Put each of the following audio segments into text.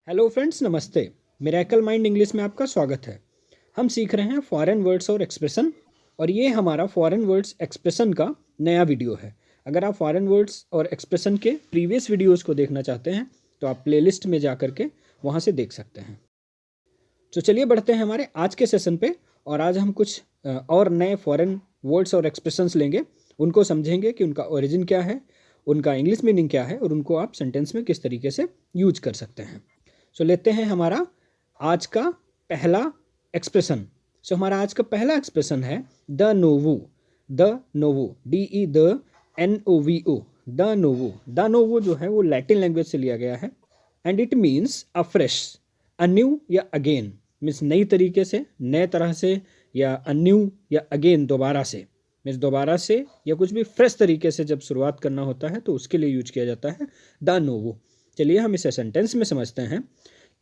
Hello friends, नमस्ते। Miracle mind English में आपका स्वागत है। हम सीख रहे हैं फॉरेन वर्ड्स और एक्सप्रेशन, और ये हमारा फॉरेन वर्ड्स एक्सप्रेशन का नया वीडियो है। अगर आप फॉरेन वर्ड्स और एक्सप्रेशन के प्रीवियस वीडियोस को देखना चाहते हैं तो आप प्लेलिस्ट में जा करके वहाँ से देख सकते हैं। तो चलिए बढ़ते हैं हमारे आज के सेशन पे, और आज हम कुछ और नए फॉरेन वर्ड्स और एक्सप्रेशंस लेंगे, उनको समझेंगे कि उनका ओरिजिन क्या है, उनका इंग्लिश मीनिंग क्या है और उनको आप सेंटेंस में किस तरीके से यूज कर सकते हैं। सो लेते हैं हमारा आज का पहला एक्सप्रेशन। सो हमारा आज का पहला एक्सप्रेशन है the novo. The novo, DENOVO, the novo. The novo जो है वो लैटिन लैंग्वेज से लिया गया है, and it means a fresh, a new या अगेन। मीन्स नई तरीके से, नए तरह से, या अ न्यू या अगेन दोबारा से। मीन्स दोबारा से या कुछ भी फ्रेश तरीके से जब शुरुआत करना होता है तो उसके लिए यूज किया जाता है द नोवो। चलिए हम इसे सेंटेंस में समझते हैं।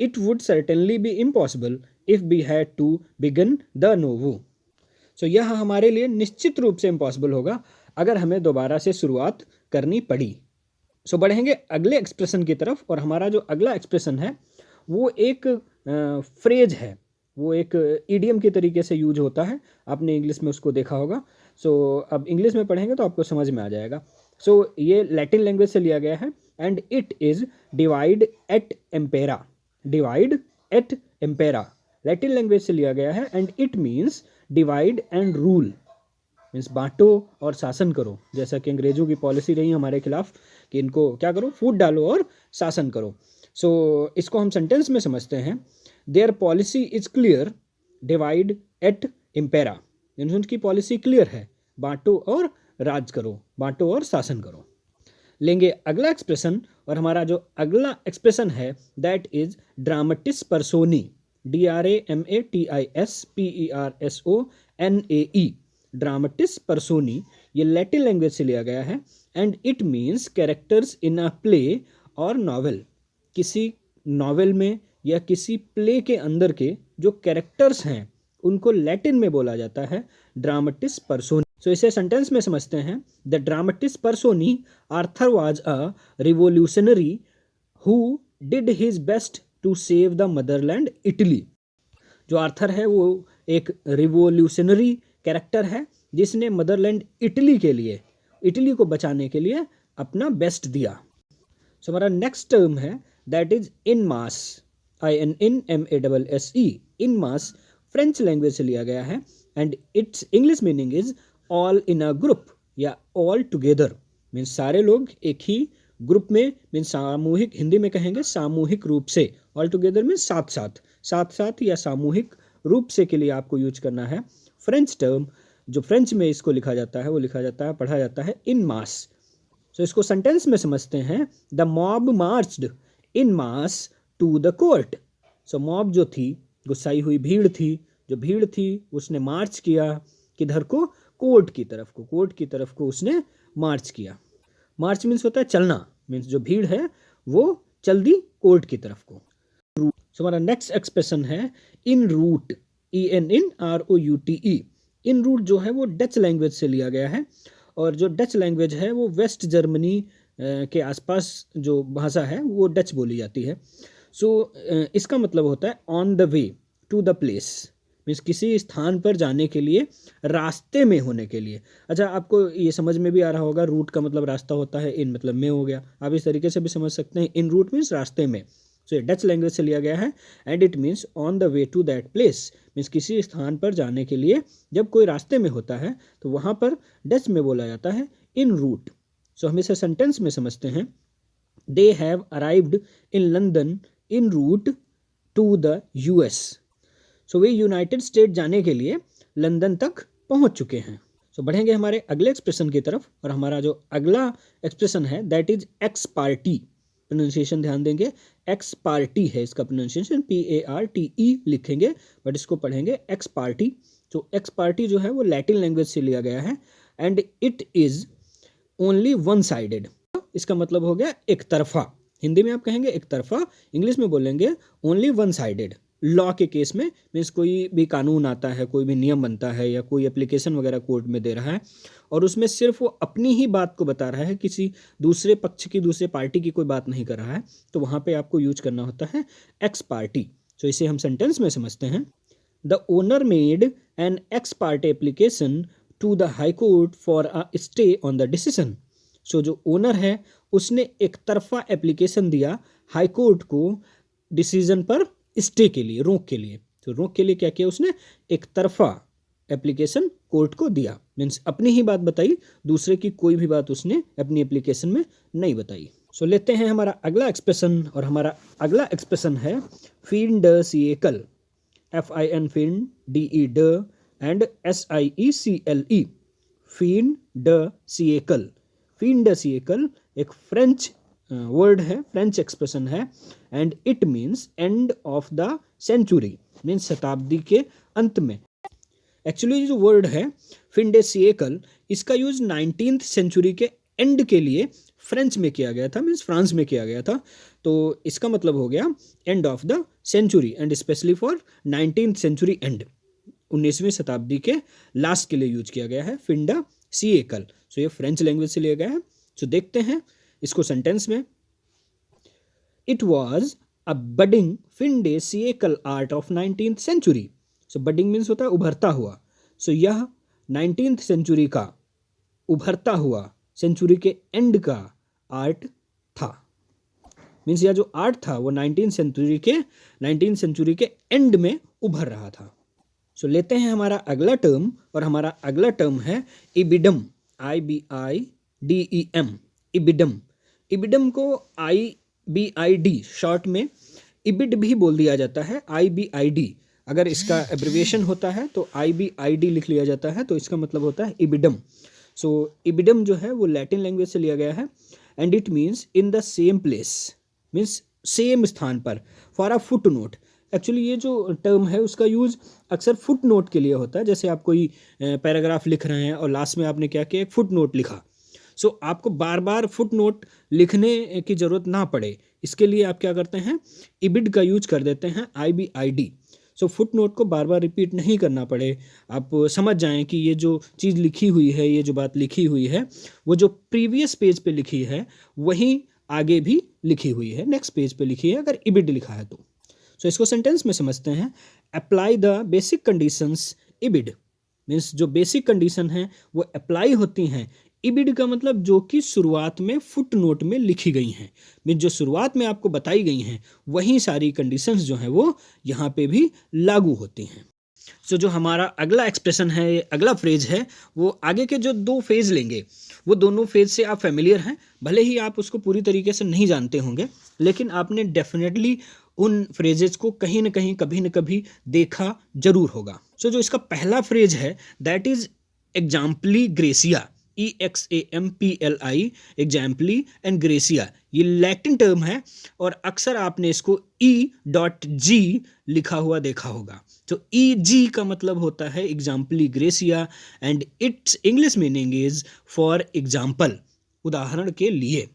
It would certainly be impossible if we had to begin de novo. So यह हमारे लिए निश्चित रूप से इम्पॉसिबल होगा अगर हमें दोबारा से शुरुआत करनी पड़ी। सो बढ़ेंगे अगले एक्सप्रेशन की तरफ, और हमारा जो अगला एक्सप्रेशन है वो एक फ्रेज है, वो एक ईडियम के तरीके से यूज होता है। आपने इंग्लिश में उसको देखा होगा। सो अब इंग्लिश में पढ़ेंगे तो आपको समझ में आ जाएगा। सो ये लैटिन लैंग्वेज से लिया गया है, and it is divide et impera. Divide et impera Latin language से लिया गया है, and it means divide and rule. Means बांटो और शासन करो, जैसा कि अंग्रेजों की पॉलिसी रही हमारे खिलाफ कि इनको क्या करो, फूट डालो और शासन करो। सो इसको हम सेंटेंस में समझते हैं। Their policy is clear, divide et impera. उनकी पॉलिसी क्लियर है, बांटो और राज करो, बांटो और शासन करो। लेंगे अगला एक्सप्रेशन, और हमारा जो अगला एक्सप्रेशन है दैट इज ड्रामेटिस पर्सोनी। DRAMATISPERSONAE, ड्रामेटिस पर्सोनी। ये लैटिन लैंग्वेज से लिया गया है, and it means characters in a play और नॉवेल। किसी नॉवेल में या किसी प्ले के अंदर के जो कैरेक्टर्स हैं उनको लैटिन में बोला जाता है ड्रामेटिस पर्सोनी। सो इसे सेंटेंस में समझते हैं। The dramatis personae Arthur was a revolutionary who did his best to save the motherland Italy. जो आर्थर है वो एक रिवोल्यूशनरी कैरेक्टर है जिसने मदरलैंड इटली के लिए, इटली को बचाने के लिए अपना बेस्ट दिया। सो हमारा नेक्स्ट टर्म है that is in mass. INNMASSE, in mass French language से लिया गया है, and it's English meaning is all in a group या ऑल टुगेदर। मीन्स सारे लोग एक ही ग्रुप में, मीन्स सामूहिक, हिंदी में कहेंगे सामूहिक रूप से। ऑल टुगेदर मीन्स साथ साथ, साथ साथ या सामूहिक रूप से के लिए आपको यूज करना है। फ्रेंच टर्म जो फ्रेंच में इसको लिखा जाता है वो लिखा जाता है, पढ़ा जाता है इन मास। सो इसको सेंटेंस में समझते हैं। The mob marched in mass to the court. So mob जो थी, गुस्साई हुई भीड़ थी, जो भीड़ थी उसने मार्च किया किधर को, कोर्ट की तरफ को, कोर्ट की तरफ को उसने मार्च किया। मार्च मीन्स होता है चलना, मीन्स जो भीड़ है वो चल दी कोर्ट की तरफ को। सो हमारा नेक्स्ट एक्सप्रेशन है इन रूट। ENNROUTE। इन रूट जो है वो डच लैंग्वेज से लिया गया है, और जो डच लैंग्वेज है वो वेस्ट जर्मनी के आसपास जो भाषा है वो डच बोली जाती है। सो इसका मतलब होता है on the way to the place. Means किसी स्थान पर जाने के लिए, रास्ते में होने के लिए। अच्छा, आपको ये समझ में भी आ रहा होगा, रूट का मतलब रास्ता होता है, इन मतलब में हो गया। आप इस तरीके से भी समझ सकते हैं, इन रूट मीन्स रास्ते में। सो ये डच लैंग्वेज से लिया गया है, and it means on the way to that place. Means किसी स्थान पर जाने के लिए जब कोई रास्ते में होता है तो वहाँ पर डच में बोला जाता है इन रूट। सो हम इसे सेंटेंस में समझते हैं। They have arrived in London in route to the US। So वे यूनाइटेड स्टेट जाने के लिए लंदन तक पहुंच चुके हैं। सो बढ़ेंगे हमारे अगले एक्सप्रेशन की तरफ, और हमारा जो अगला एक्सप्रेशन है that is x party. Pronunciation ध्यान देंगे, एक्स पार्टी है इसका प्रोनाउंसिएशन, PARTE लिखेंगे, बट इसको पढ़ेंगे एक्स पार्टी। तो एक्स पार्टी जो है वो लैटिन लैंग्वेज से लिया गया है, and it is only one sided. इसका मतलब हो गया एक तरफा। हिंदी में आप कहेंगे एक तरफा, इंग्लिश में बोलेंगे ओनली वन साइडेड। लॉ के केस में मीन्स कोई भी कानून आता है, कोई भी नियम बनता है या कोई एप्लीकेशन वगैरह कोर्ट में दे रहा है और उसमें सिर्फ वो अपनी ही बात को बता रहा है, किसी दूसरे पक्ष की, दूसरे पार्टी की कोई बात नहीं कर रहा है, तो वहाँ पे आपको यूज करना होता है एक्स पार्टी। तो इसे हम सेंटेंस में समझते हैं। The owner made an ex parte application to the high court for a stay on the decision. So जो ओनर है उसने एक तरफा एप्लीकेशन दिया हाई कोर्ट को डिसीजन पर स्टे के लिए, रोक के लिए। तो रोक के लिए क्या किया उसने, एक तरफा एप्लीकेशन कोर्ट को दिया, मीन्स अपनी ही बात बताई, दूसरे की कोई भी बात उसने अपनी एप्लीकेशन में नहीं बताई। सो लेते हैं हमारा अगला एक्सप्रेशन, और हमारा अगला एक्सप्रेशन है fin de siecle, FIN fin DE de and SIECLE, fin de siecle. Fin de siecle एक फ्रेंच वर्ड है, फ्रेंच एक्सप्रेशन है, and it means end of the century, means शताब्दी के अंत में। एक्चुअली जो वर्ड है फिंडेसिएकल, इसका यूज 19th सेंचुरी के एंड के लिए फ्रेंच में किया गया था, मीन्स फ्रांस में किया गया था। तो इसका मतलब हो गया end of the century and specially for 19th century end, 19वीं शताब्दी के लास्ट के लिए यूज किया गया है फिंडेसिएकल। सो ये फ्रेंच लैंग्वेज से लिया गया है। सो देखते हैं इसको सेंटेंस में। It was a budding fin de siecle art of 19th century. So budding means होता है उभरता हुआ। सो यह 19th सेंचुरी का उभरता हुआ, सेंचुरी के एंड का आर्ट था। मीन्स यह जो आर्ट था वो 19th सेंचुरी के एंड में उभर रहा था। सो लेते हैं हमारा अगला टर्म, और हमारा अगला टर्म है इबिडम, IBIDEM, इबिडम। इबिडम को IBID शॉर्ट में इबिड भी बोल दिया जाता है, IBID। अगर इसका एब्रिविएशन होता है तो IBID लिख लिया जाता है, तो इसका मतलब होता है इबिडम। सो इबिडम जो है वो लैटिन लैंग्वेज से लिया गया है, and it means in the same place, means same स्थान पर, for a foot note. Actually ये जो टर्म है उसका यूज़ अक्सर फुट नोट के लिए होता है। जैसे आप कोई पैराग्राफ लिख रहे हैं और लास्ट में आपने क्या किया, एक फुट नोट लिखा। सो आपको बार बार फुट नोट लिखने की ज़रूरत ना पड़े, इसके लिए आप क्या करते हैं, इबिड का यूज कर देते हैं, IBID। सो फुट नोट को बार बार रिपीट नहीं करना पड़े, आप समझ जाएं कि ये जो चीज़ लिखी हुई है, ये जो बात लिखी हुई है, वो जो प्रीवियस पेज पे लिखी है वहीं आगे भी लिखी हुई है, नेक्स्ट पेज पे लिखी है अगर इबिड लिखा है तो। सो इसको सेंटेंस में समझते हैं। Apply the basic conditions ibid, means जो बेसिक कंडीशन है वो अप्लाई होती हैं। इबिड का मतलब जो कि शुरुआत में फुट नोट में लिखी गई हैं, मीन्स जो शुरुआत में आपको बताई गई हैं वही सारी कंडीशंस जो हैं वो यहाँ पे भी लागू होती हैं। सो जो हमारा अगला एक्सप्रेशन है, अगला फ्रेज है, वो आगे के जो 2 फेज लेंगे, वो दोनों फेज से आप फेमिलियर हैं। भले ही आप उसको पूरी तरीके से नहीं जानते होंगे, लेकिन आपने डेफिनेटली उन फ्रेजेस को कहीं ना कहीं, कभी न कभी देखा जरूर होगा। सो जो इसका पहला फ्रेज है that is एग्जाम्पली gratia, EXAMPLI, एग्जाम्पली and gratia. ये लैटिन टर्म है और अक्सर आपने इसको E.G लिखा हुआ देखा होगा। तो EG का मतलब होता है एग्जाम्पली gratia and it's English meaning is for example, उदाहरण के लिए।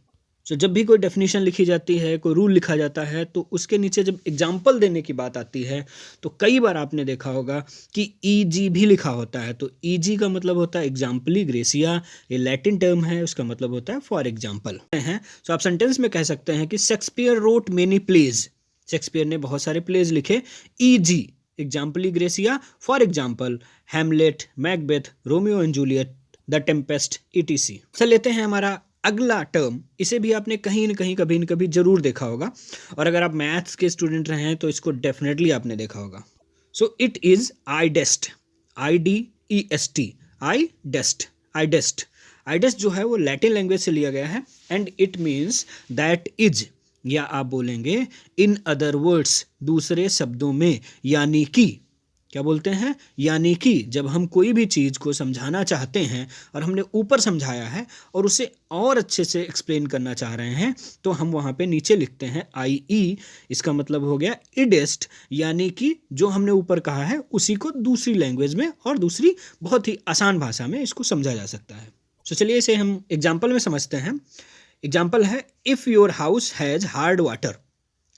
सो जब भी कोई डेफिनेशन लिखी जाती है, कोई रूल लिखा जाता है, तो उसके नीचे जब एग्जाम्पल देने की बात आती है तो कई बार आपने देखा होगा कि EG भी लिखा होता है। तो EG का मतलब होता है एग्जाम्पली ग्रेसिया, ये लैटिन टर्म है, उसका मतलब होता है फॉर एग्जाम्पल है। सो आप सेंटेंस में कह सकते हैं कि Shakespeare wrote many plays, Shakespeare ने बहुत सारे प्लेज लिखे। EG exempli gratia, for example Hamlet, Macbeth, Romeo and Juliet, the Tempest, ETC। सर लेते हैं हमारा अगला टर्म, इसे भी आपने कहीं न कहीं, कभी न कभी जरूर देखा होगा, और अगर आप मैथ्स के स्टूडेंट रहे हैं तो इसको डेफिनेटली आपने देखा होगा। So it is id est, IDEST, id est. Id est जो है वो लैटिन लैंग्वेज से लिया गया है, and it means that is, या आप बोलेंगे इन अदर वर्ड्स, दूसरे शब्दों में, यानी कि, क्या बोलते हैं, यानी कि जब हम कोई भी चीज़ को समझाना चाहते हैं और हमने ऊपर समझाया है और उसे और अच्छे से एक्सप्लेन करना चाह रहे हैं, तो हम वहाँ पे नीचे लिखते हैं IE। इसका मतलब हो गया इडेस्ट, यानी कि जो हमने ऊपर कहा है उसी को दूसरी लैंग्वेज में और दूसरी बहुत ही आसान भाषा में इसको समझा जा सकता है। तो चलिए इसे हम एग्जाम्पल में समझते हैं। एग्जाम्पल है, if your house has hard water,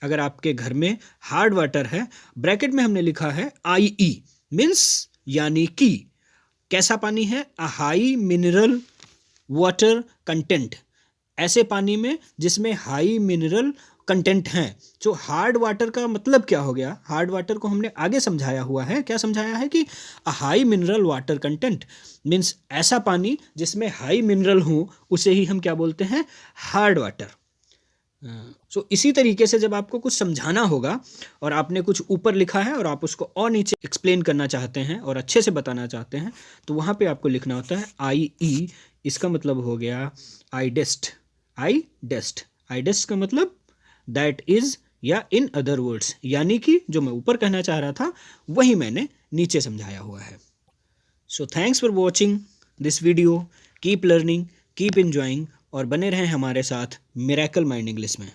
अगर आपके घर में हार्ड वाटर है, ब्रैकेट में हमने लिखा है IE, मीन्स यानी कि कैसा पानी है, a high mineral water content, ऐसे पानी में जिसमें हाई मिनरल कंटेंट हैं। जो हार्ड वाटर का मतलब क्या हो गया, हार्ड वाटर को हमने आगे समझाया हुआ है, क्या समझाया है कि a high mineral water content means ऐसा पानी जिसमें हाई मिनरल हो, उसे ही हम क्या बोलते हैं, हार्ड वाटर। सो इसी तरीके से जब आपको कुछ समझाना होगा और आपने कुछ ऊपर लिखा है और आप उसको और नीचे एक्सप्लेन करना चाहते हैं और अच्छे से बताना चाहते हैं, तो वहाँ पे आपको लिखना होता है IE। इसका मतलब हो गया आई डेस्ट। आई डेस्ट का मतलब दैट इज, या इन अदर वर्ड्स, यानी कि जो मैं ऊपर कहना चाह रहा था वही मैंने नीचे समझाया हुआ है। So thanks for watching this video, keep learning, keep enjoying, और बने रहें हमारे साथ मिरेकल माइंड इंग्लिश में।